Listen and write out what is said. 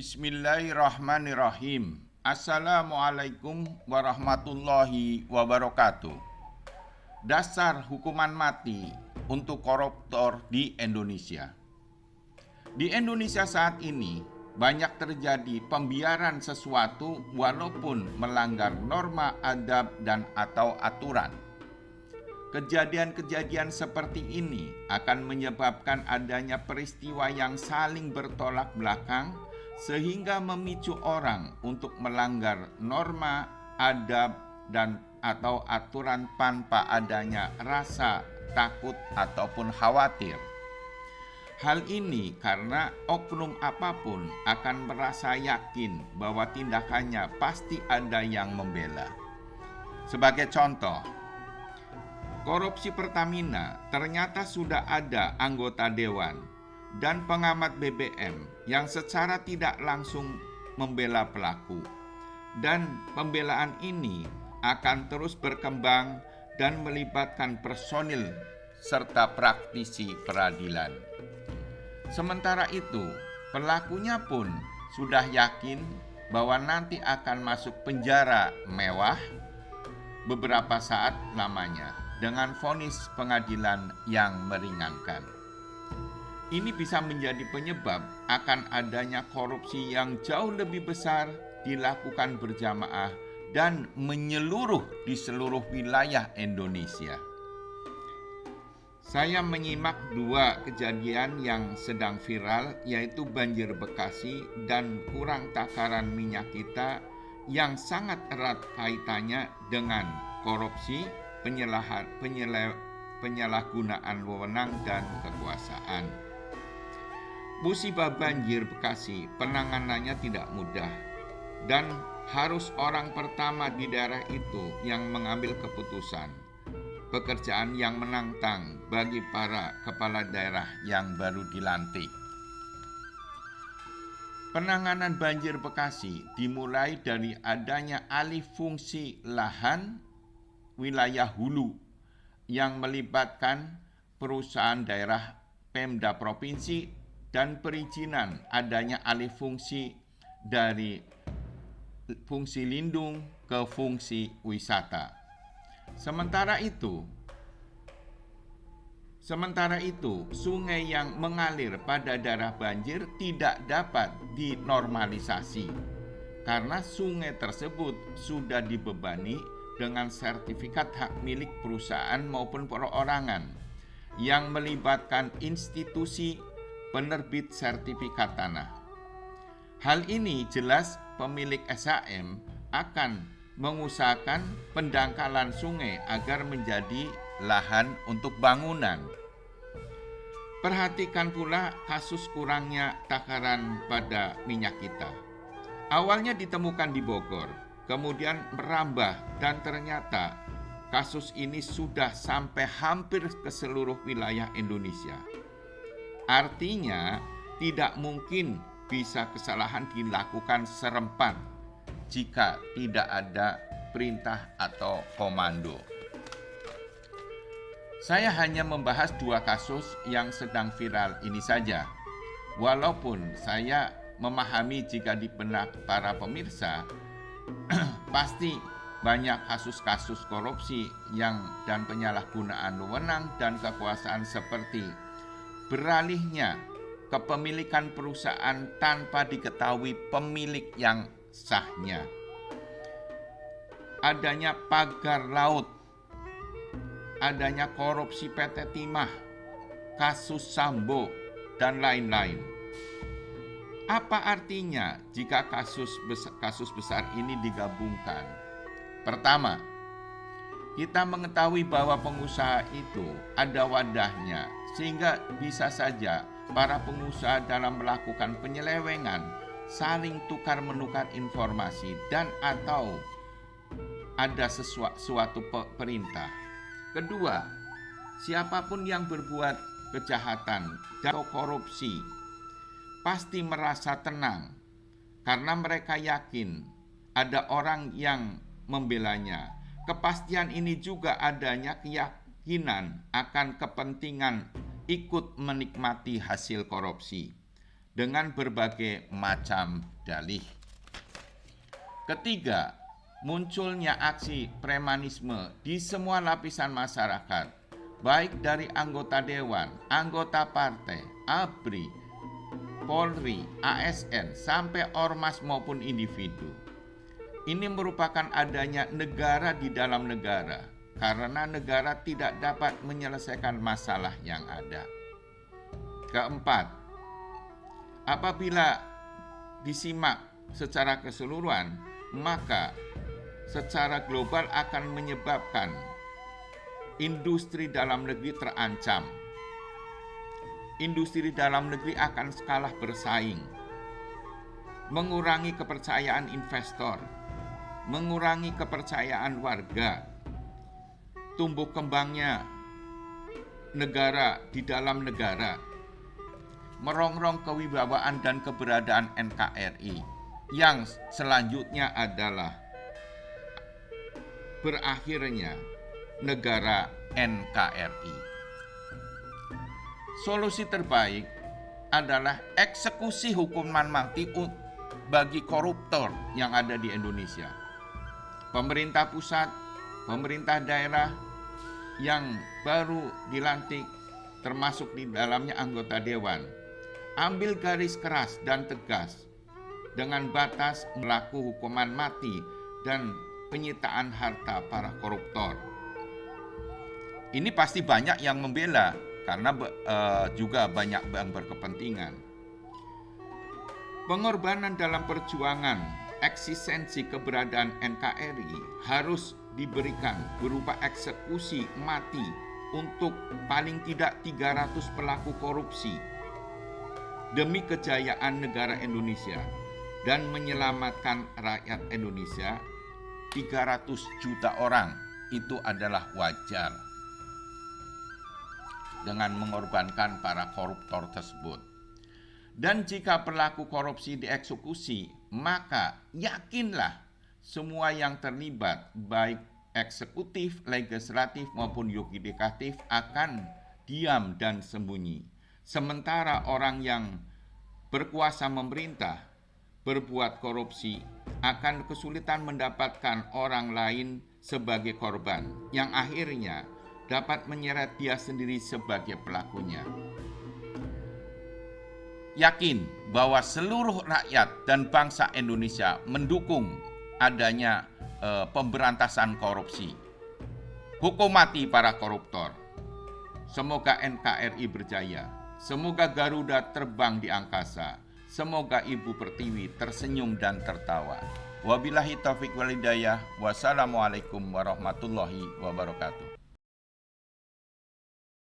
Bismillahirrahmanirrahim. Assalamualaikum warahmatullahi wabarakatuh. Dasar hukuman mati untuk koruptor di Indonesia. Di Indonesia saat ini banyak terjadi pembiaran sesuatu walaupun melanggar norma adab dan atau aturan. Kejadian-kejadian seperti ini akan menyebabkan adanya peristiwa yang saling bertolak belakang sehingga memicu orang untuk melanggar norma, adab, dan atau aturan tanpa adanya rasa takut ataupun khawatir. Hal ini karena oknum apapun akan merasa yakin bahwa tindakannya pasti ada yang membela. Sebagai contoh, korupsi Pertamina ternyata sudah ada anggota dewan dan pengamat BBM yang secara tidak langsung membela pelaku. Dan pembelaan ini akan terus berkembang dan melibatkan personil serta praktisi peradilan. Sementara itu, pelakunya pun sudah yakin bahwa nanti akan masuk penjara mewah beberapa saat lamanya dengan vonis pengadilan yang meringankan. Ini bisa menjadi penyebab akan adanya korupsi yang jauh lebih besar dilakukan berjamaah dan menyeluruh di seluruh wilayah Indonesia. Saya menyimak dua kejadian yang sedang viral, yaitu banjir Bekasi dan kurang takaran minyak kita yang sangat erat kaitannya dengan korupsi, penyalahgunaan wewenang dan kekuasaan. Musibah banjir Bekasi penanganannya tidak mudah dan harus orang pertama di daerah itu yang mengambil keputusan. Pekerjaan yang menantang bagi para kepala daerah yang baru dilantik. Penanganan banjir Bekasi dimulai dari adanya alih fungsi lahan wilayah hulu yang melibatkan perusahaan daerah, Pemda provinsi, dan perizinan adanya alih fungsi dari fungsi lindung ke fungsi wisata. Sementara itu, sungai yang mengalir pada daerah banjir tidak dapat dinormalisasi karena sungai tersebut sudah dibebani dengan sertifikat hak milik perusahaan maupun perorangan yang melibatkan institusi penerbit sertifikat tanah. Hal ini jelas pemilik SHM akan mengusahakan pendangkalan sungai agar menjadi lahan untuk bangunan. Perhatikan pula kasus kurangnya takaran pada minyak kita. Awalnya ditemukan di Bogor, kemudian merambah dan ternyata kasus ini sudah sampai hampir ke seluruh wilayah Indonesia. Artinya tidak mungkin bisa kesalahan dilakukan serempak jika tidak ada perintah atau komando. Saya hanya membahas dua kasus yang sedang viral ini saja. Walaupun saya memahami jika di benak para pemirsa pasti banyak kasus-kasus korupsi dan penyalahgunaan wewenang dan kekuasaan seperti beralihnya kepemilikan perusahaan tanpa diketahui pemilik yang sahnya, adanya pagar laut, adanya korupsi PT Timah, kasus Sambo, dan lain-lain. Apa artinya jika kasus besar ini digabungkan? Pertama, kita mengetahui bahwa pengusaha itu ada wadahnya, sehingga bisa saja para pengusaha dalam melakukan penyelewengan saling tukar-menukar informasi dan atau ada suatu perintah. Kedua, siapapun yang berbuat kejahatan dan korupsi pasti merasa tenang karena mereka yakin ada orang yang membelanya. Kepastian ini juga adanya keyakinan akan kepentingan ikut menikmati hasil korupsi. dengan berbagai macam dalih. Ketiga, munculnya aksi premanisme di semua lapisan masyarakat, baik dari anggota dewan, anggota partai, ABRI, Polri, ASN, sampai ormas maupun individu. Ini merupakan adanya negara di dalam negara, karena negara tidak dapat menyelesaikan masalah yang ada. Keempat, apabila disimak secara keseluruhan, maka secara global akan menyebabkan industri dalam negeri terancam. Industri dalam negeri akan kalah bersaing, mengurangi kepercayaan investor, mengurangi kepercayaan warga, tumbuh kembangnya negara di dalam negara, merongrong kewibawaan dan keberadaan NKRI, yang selanjutnya adalah berakhirnya negara NKRI. Solusi terbaik adalah eksekusi hukuman mati bagi koruptor yang ada di Indonesia. Pemerintah pusat, pemerintah daerah yang baru dilantik, termasuk di dalamnya anggota dewan, ambil garis keras dan tegas dengan batas berlaku hukuman mati dan penyitaan harta para koruptor. Ini pasti banyak yang membela karena juga banyak yang berkepentingan. Pengorbanan dalam perjuangan eksistensi keberadaan NKRI harus diberikan berupa eksekusi mati untuk paling tidak 300 pelaku korupsi demi kejayaan negara Indonesia dan menyelamatkan rakyat Indonesia. 300 juta orang itu adalah wajar dengan mengorbankan para koruptor tersebut. Dan jika pelaku korupsi dieksekusi, maka yakinlah semua yang terlibat, baik eksekutif, legislatif maupun yudikatif, akan diam dan sembunyi. Sementara orang yang berkuasa memerintah berbuat korupsi akan kesulitan mendapatkan orang lain sebagai korban, yang akhirnya dapat menyeret dia sendiri sebagai pelakunya. Yakin bahwa seluruh rakyat dan bangsa Indonesia mendukung adanya pemberantasan korupsi. Hukum mati para koruptor. Semoga NKRI berjaya. Semoga Garuda terbang di angkasa. Semoga Ibu Pertiwi tersenyum dan tertawa. Wabillahi taufik wal hidayah. Wassalamualaikum warahmatullahi wabarakatuh.